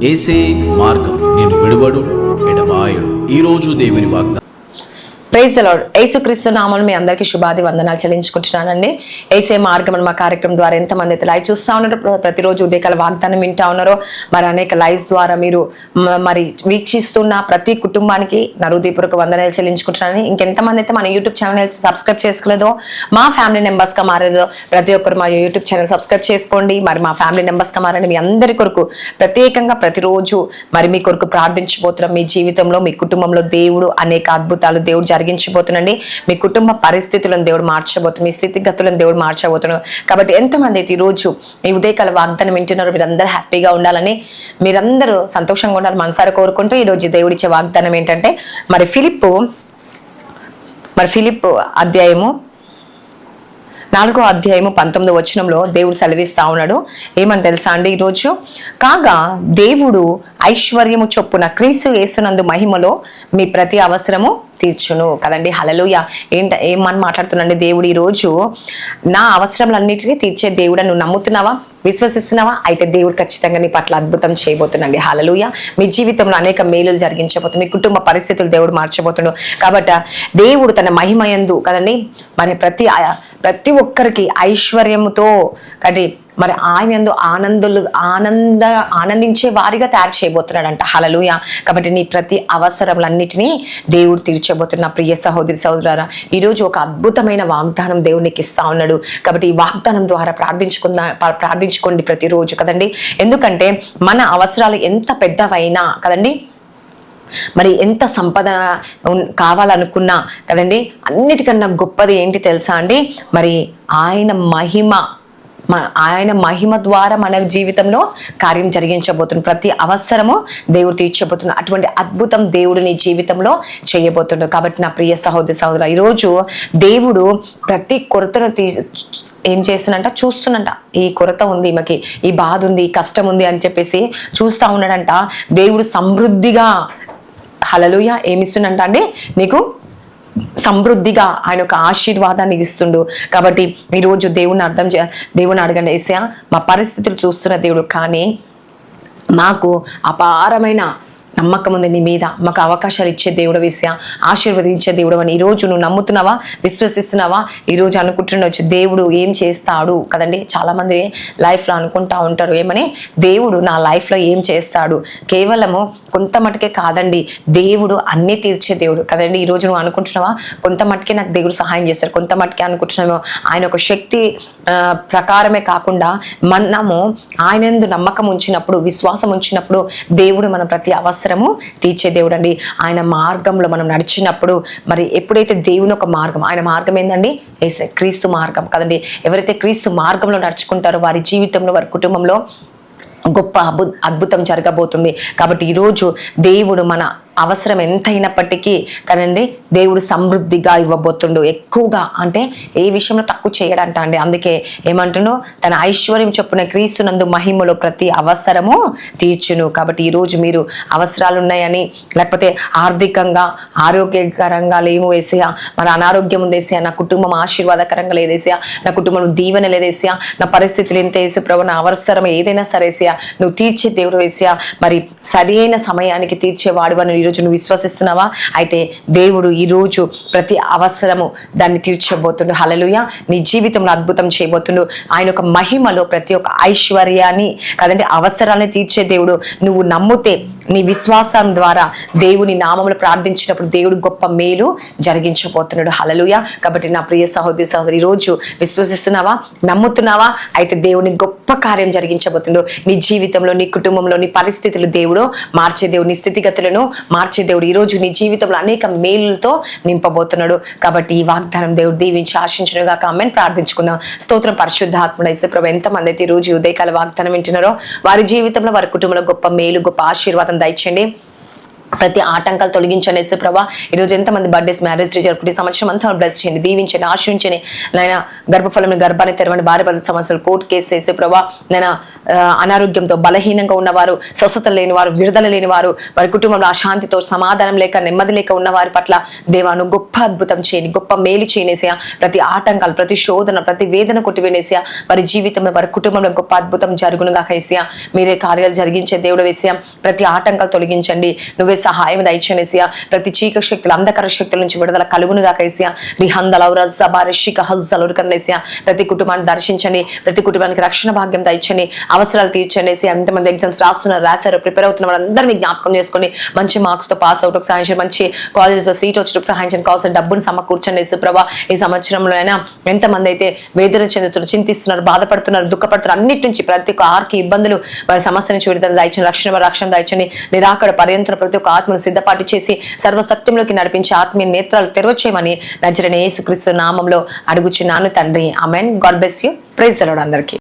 ఏసే మార్గం నేను విడువడు ఎడబాయడు. ఈరోజు దేవుని వాగ్దానం. Praise the Lord. యేసుక్రీస్తు నామమున మీ అందరికీ శుభాది వందనాలు చెల్లించుకుంటున్నానండి. ఏసే మార్గం అని మా కార్యక్రమం ద్వారా ఎంతమంది అయితే లైవ్ చూస్తూ ఉన్నారో, ప్రతిరోజు ఉదయకాల వాగ్దానం వింటా ఉన్నారో, మరి అనేక లైవ్స్ ద్వారా మీరు మరి వీక్షిస్తున్న ప్రతి కుటుంబానికి నా హృదయపూర్వక వందనాలు చెల్లించుకుంటున్నాను. ఇంకెంతమంది అయితే మన యూట్యూబ్ ఛానల్ సబ్స్క్రైబ్ చేసుకోలేదో, మా ఫ్యామిలీ మెంబర్స్గా మారేదో ప్రతి ఒక్కరు మా యూట్యూబ్ ఛానల్ సబ్స్క్రైబ్ చేసుకోండి. మరి మా ఫ్యామిలీ మెంబర్స్గా మారండి. మీ అందరి కొరకు ప్రత్యేకంగా ప్రతిరోజు మరి మీ కొరకు ప్రార్థించబోతున్నాం. మీ జీవితంలో, మీ కుటుంబంలో దేవుడు అనేక అద్భుతాలు దేవుడు జరిగించబోతుందండి. మీ కుటుంబ పరిస్థితులను దేవుడు మార్చబోతుంది, మీ స్థితిగతులను దేవుడు మార్చబోతున్నాడు. కాబట్టి ఎంతమంది అయితే ఈరోజు ఈ ఉదయకాల వాగ్దానం వింటున్నారో, మీరందరూ హ్యాపీగా ఉండాలని, మీరందరూ సంతోషంగా ఉండాలని మనసారా కోరుకుంటూ ఈరోజు దేవుడిచ్చే వాగ్దానం ఏంటంటే, మరి ఫిలిప్పు అధ్యాయము 4వ అధ్యాయము 19వ వచనంలో దేవుడు సెలవిస్తా ఉన్నాడు. ఏమని తెలుసా అండి? ఈరోజు కాగా దేవుడు ఐశ్వర్యము చొప్పున క్రీస్తు యేసునందు మహిమలో మీ ప్రతి అవసరము తీర్చును కదండి. హల్లెలూయా. ఏమని మాట్లాడుతున్నాండి దేవుడు? ఈరోజు నా అవసరములన్నిటినీ తీర్చే దేవుడు. నువ్వు నమ్ముతున్నావా, విశ్వసిస్తున్నావా? అయితే దేవుడు ఖచ్చితంగా నీ పట్ల అద్భుతం చేయబోతున్నాండి. హల్లెలూయా. మీ జీవితంలో అనేక మేలులు జరిగించబోతుంది. మీ కుటుంబ పరిస్థితులు దేవుడు మార్చబోతున్నాడు. కాబట్టి దేవుడు తన మహిమయందు కదండి మరి ప్రతి ఒక్కరికి ఐశ్వర్యముతో కది మరి ఆయన యందు ఆనందించే వారిగా తయారు చేయబోతున్నాడంట. హల్లెలూయా. కాబట్టి నీ ప్రతి అవసరములన్నిటినీ దేవుడు తీర్చబోతున్న ప్రియ సహోదరి సహోదరులారా, ఈరోజు ఒక అద్భుతమైన వాగ్దానం దేవుడు నీకు ఇస్తా ఉన్నాడు. కాబట్టి ఈ వాగ్దానం ద్వారా ప్రార్థించుకోండి ప్రతిరోజు కదండి. ఎందుకంటే మన అవసరాలు ఎంత పెద్దవైనా కదండి, మరి ఎంత సంపద కావాలనుకున్నా కదండి, అన్నిటికన్నా గొప్పది ఏంటి తెలుసా అండి? మరి ఆయన మహిమ ద్వారా మన జీవితంలో కార్యం జరిగించబోతుంది. ప్రతి అవసరము దేవుడు తీర్చబోతున్న అటువంటి అద్భుతం దేవుడు నీ జీవితంలో చేయబోతున్నాడు. కాబట్టి నా ప్రియ సహోదరి సహోదరు, ఈరోజు దేవుడు ప్రతి కొరతను ఏం చేస్తున్నంట చూస్తున్నంట. ఈ కొరత ఉంది, ఈమెకి ఈ బాధ ఉంది, ఈ కష్టం ఉంది అని చెప్పేసి చూస్తా ఉన్నాడంట. దేవుడు సమృద్ధిగా హల్లెలూయా ఏమిస్తుండంట అండి? నీకు సమృద్ధిగా ఆయన ఒక ఆశీర్వాదాన్ని ఇస్తుండు. కాబట్టి ఈరోజు దేవుని అడగండి, యేసయ్యా మా పరిస్థితులు చూస్తున్న దేవుడు, కానీ మాకు అపారమైన నమ్మకం ఉంది నీ మీద, మాకు అవకాశాలు ఇచ్చే దేవుడు విషయ, ఆశీర్వదించే దేవుడు అని ఈరోజు నువ్వు నమ్ముతున్నావా, విశ్వసిస్తున్నావా? ఈరోజు అనుకుంటుండొచ్చు దేవుడు ఏం చేస్తాడు కదండి. చాలామంది లైఫ్లో అనుకుంటా ఉంటారు, ఏమని? దేవుడు నా లైఫ్లో ఏం చేస్తాడు? కేవలము కొంత మటుకే కాదండి, దేవుడు అన్నీ తీర్చే దేవుడు కదండి. ఈరోజు నువ్వు అనుకుంటున్నావా కొంత మటుకే నాకు దేవుడు సహాయం చేస్తాడు, కొంత మటుకే అనుకుంటున్నావు. ఆయన ఒక శక్తి ప్రకారమే కాకుండా మనము ఆయనందు నమ్మకం ఉంచినప్పుడు, విశ్వాసం ఉంచినప్పుడు దేవుడు మన ప్రతి అవసరము తీర్చే దేవుడు అండి. ఆయన మార్గంలో మనం నడిచినప్పుడు, మరి ఎప్పుడైతే దేవుని ఒక మార్గం, ఆయన మార్గం ఏందండి? క్రీస్తు మార్గం కదండి. ఎవరైతే క్రీస్తు మార్గంలో నడుచుకుంటారో వారి జీవితంలో, వారి కుటుంబంలో గొప్ప అద్భుతం జరగబోతుంది. కాబట్టి ఈరోజు దేవుడు మన అవసరం ఎంతైనప్పటికీ కదండి దేవుడు సమృద్ధిగా ఇవ్వబోతుండు. ఎక్కువగా అంటే ఏ విషయంలో తక్కువ చేయడంట అండి. అందుకే ఏమంటుండో, తన ఐశ్వర్యం చొప్పున క్రీస్తునందు మహిమలో ప్రతి అవసరము తీర్చును. కాబట్టి ఈరోజు మీరు అవసరాలు ఉన్నాయని, లేకపోతే ఆర్థికంగా ఆరోగ్యకరంగా లేము వేసేయా, మన అనారోగ్యం ఉందేసేయా, నా కుటుంబం ఆశీర్వాదకరంగా లేదేసేయా, నా కుటుంబం దీవెన లేదేసేయా, నా పరిస్థితులు ఎంత వేసి ప్రభు, నా అవసరం ఏదైనా సరేసేయా, నువ్వు తీర్చే దేవుడు వేసేయా, మరి సరైన సమయానికి తీర్చేవాడు అని ఈరోజు నువ్వు విశ్వసిస్తున్నావా? అయితే దేవుడు ఈరోజు ప్రతి అవసరము దాన్ని తీర్చబోతుండు. హల్లెలూయా. నీ జీవితంలో అద్భుతం చేయబోతుండు. ఆయన ఒక మహిమలో ప్రతి ఒక్క ఐశ్వర్యాన్ని కదండి, అవసరాన్ని తీర్చే దేవుడు. నువ్వు నమ్మితే, నీ విశ్వాసం ద్వారా దేవుని నామములో ప్రార్థించినప్పుడు దేవుడు గొప్ప మేలు జరిగించబోతున్నాడు. హల్లెలూయా. కాబట్టి నా ప్రియ సహోదరి సహోదరి, ఈరోజు విశ్వసిస్తున్నావా, నమ్ముతున్నావా? అయితే దేవుని గొప్ప కార్యం జరిగించబోతుండు నీ జీవితంలో, నీ కుటుంబంలో, నీ పరిస్థితులు దేవుడు మార్చే దేవుడు, నీ స్థితిగతులను మార్చే దేవుడు ఈరోజు నీ జీవితంలో అనేక మేలులతో నింపబోతున్నాడు. కాబట్టి ఈ వాగ్దానం దేవుడు దీవించి ఆశించునుగా. ఆమేన్. ప్రార్థించుకుందాం. స్తోత్రం పరిశుద్ధాత్ముడ యేసుప్రభు, ఎంతమంది అయితే ఈరోజు ఉదయకాల వాగ్దానం వింటున్నారో వారి జీవితంలో, వారి కుటుంబంలో గొప్ప మేలు, గొప్ప ఆశీర్వాదం దయచేయండి. ప్రతి ఆటంకాలు తొలగించండి యేసు ప్రభా. ఈరోజు ఎంతమంది బర్త్డేస్, మ్యారేజ్ డే జరుపుకుంటే సంవత్సరం అంతా బ్లెస్ చేయండి, దీవించండి, ఆశ్రయించండి నాయన. గర్భాన్ని తెరవండి, భార్య భర్తల సమస్యలు, కోర్టు కేసు యేసు ప్రభా నాయన. అనారోగ్యంతో బలహీనంగా ఉన్నవారు, స్వస్థత లేని వారు, విడుదల లేని వారు, వారి కుటుంబంలో అశాంతితో, సమాధానం లేక, నెమ్మది లేక ఉన్న వారి పట్ల దేవాను గొప్ప అద్భుతం చేయండి, గొప్ప మేలు చేయనేసా. ప్రతి ఆటంకాలు, ప్రతి శోధన, ప్రతి వేదన కొట్టివేనేసా. వారి జీవితంలో, వారి కుటుంబంలో గొప్ప అద్భుతం జరుగునుగా కేసా. మీరే కార్యాలు జరిగించే దేవుడు వేసా. ప్రతి ఆటంకాలు తొలగించండి, నువ్వే సహాయం దయచేనేసియా. ప్రతి చీకటి శక్తులు, అంధకార శక్తుల నుంచి విడుదల కలుగునుగా కేసియా. ప్రతి కుటుంబాన్ని దర్శించండి, ప్రతి కుటుంబానికి రక్షణ భాగ్యం దయచండి, అవసరాలు తీర్చండి. ఎంతమంది ఎగ్జామ్స్ రాస్తున్నారు, ప్రిపేర్ అవుతున్న వాళ్ళందరినీ జ్ఞాపకం చేసుకొని మంచి మార్క్స్ తో పాస్ అవుట్ సహాయం చేయండి, మంచి కాలేజెస్ లో సీట్ వచ్చేటకు సహాయం చేయండి, కావాల్సిన డబ్బును సమకూర్చండి యేసుప్రభా. ఈ సంవత్సరంలో అయినా ఎంతమంది అయితే వేదన చెందుతున్నారు, చింతిస్తున్నారు, బాధపడుతున్నారు, దుఃఖపడుతున్నారు, అన్నిటి నుంచి ప్రతి ఒక్క ఆర్కి ఇబ్బందులు, వారి సమస్య నుంచి విడుదల దయచండి, రక్షణ దయచండి. నిరాకడ పర్యంతర ప్రతి ఒక్క ఆత్మను సిద్ధపాటు చేసి సర్వసత్యంలోకి నడిపించి ఆత్మీయ నేత్రాలు తెరవచేయమని నజరేయుడైన యేసుక్రీస్తు నామంలో అడుగుచున్నాను తండ్రి, ఆమేన్. God bless you. Praise the Lord అందరికీ.